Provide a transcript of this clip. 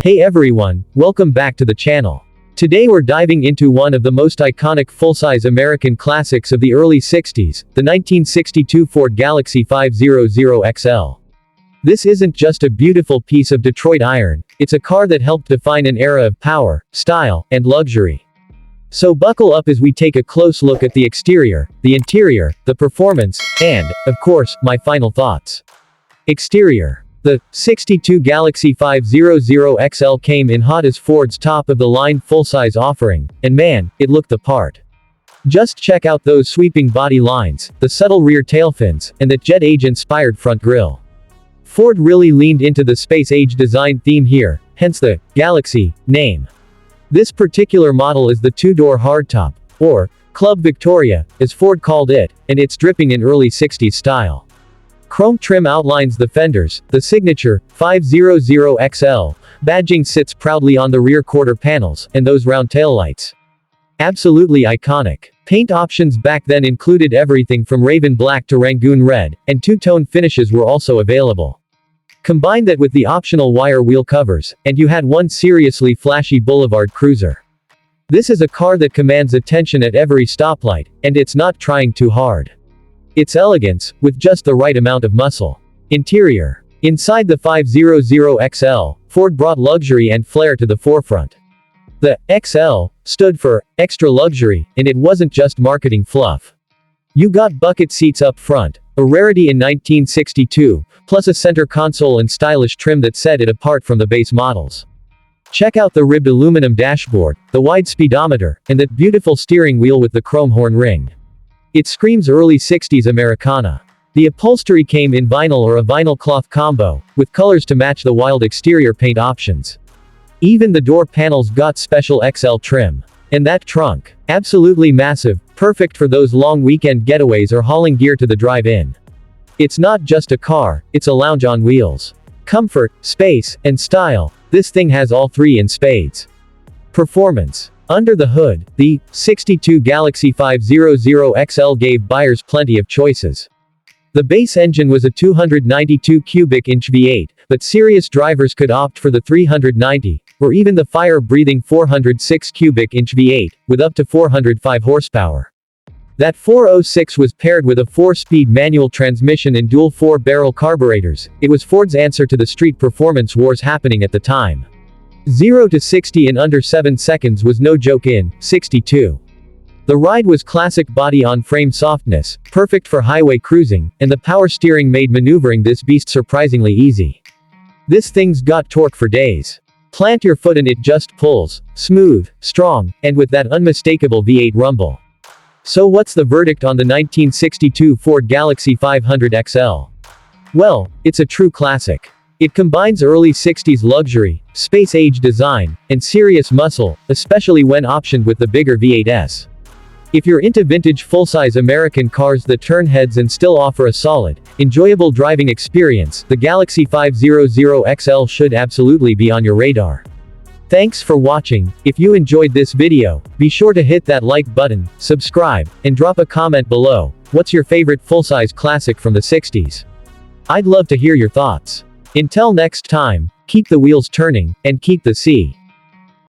Hey everyone, welcome back to the channel. Today we're diving into one of the most iconic full-size American classics of the early 60s, the 1962 Ford Galaxie 500XL. This isn't just a beautiful piece of Detroit iron, it's a car that helped define an era of power, style, and luxury. So buckle up as we take a close look at the exterior, the interior, the performance, and, of course, my final thoughts. Exterior. The 62 Galaxie 500XL came in hot as Ford's top-of-the-line full-size offering, and man, it looked the part. Just check out those sweeping body lines, the subtle rear tail fins, and that jet age-inspired front grille. Ford really leaned into the space-age design theme here, hence the Galaxie name. This particular model is the two-door hardtop, or Club Victoria, as Ford called it, and it's dripping in early 60s style. Chrome trim outlines the fenders, the signature 500XL badging sits proudly on the rear quarter panels, and those round taillights. Absolutely iconic. Paint options back then included everything from Raven Black to Rangoon Red, and two-tone finishes were also available. Combine that with the optional wire wheel covers, and you had one seriously flashy boulevard cruiser. This is a car that commands attention at every stoplight, and it's not trying too hard. It's elegance, with just the right amount of muscle. Interior. Inside the 500XL, Ford brought luxury and flair to the forefront. The XL stood for extra luxury, and it wasn't just marketing fluff. You got bucket seats up front, a rarity in 1962, plus a center console and stylish trim that set it apart from the base models. Check out the ribbed aluminum dashboard, the wide speedometer, and that beautiful steering wheel with the chrome horn ring. It screams early 60s Americana. The upholstery came in vinyl or a vinyl cloth combo, with colors to match the wild exterior paint options. Even the door panels got special XL trim. And that trunk. Absolutely massive, perfect for those long weekend getaways or hauling gear to the drive-in. It's not just a car, it's a lounge on wheels. Comfort, space, and style. This thing has all three in spades. Performance. Under the hood, the 62 Galaxie 500XL gave buyers plenty of choices. The base engine was a 292 cubic inch V8, but serious drivers could opt for the 390, or even the fire-breathing 406 cubic inch V8, with up to 405 horsepower. That 406 was paired with a 4-speed manual transmission and dual 4-barrel carburetors. It was Ford's answer to the street performance wars happening at the time. 0 to 60 in under 7 seconds was no joke in 62. The ride was classic body-on-frame softness, perfect for highway cruising, and the power steering made maneuvering this beast surprisingly easy. This thing's got torque for days. Plant your foot and it just pulls, smooth, strong, and with that unmistakable V8 rumble. So what's the verdict on the 1962 Ford Galaxie 500XL? Well, it's a true classic. It combines early 60s luxury, space-age design, and serious muscle, especially when optioned with the bigger V8s. If you're into vintage full-size American cars that turn heads and still offer a solid, enjoyable driving experience, the Galaxie 500XL should absolutely be on your radar. Thanks for watching. If you enjoyed this video, be sure to hit that like button, subscribe, and drop a comment below. What's your favorite full-size classic from the 60s? I'd love to hear your thoughts. Until next time, keep the wheels turning, and keep the sea.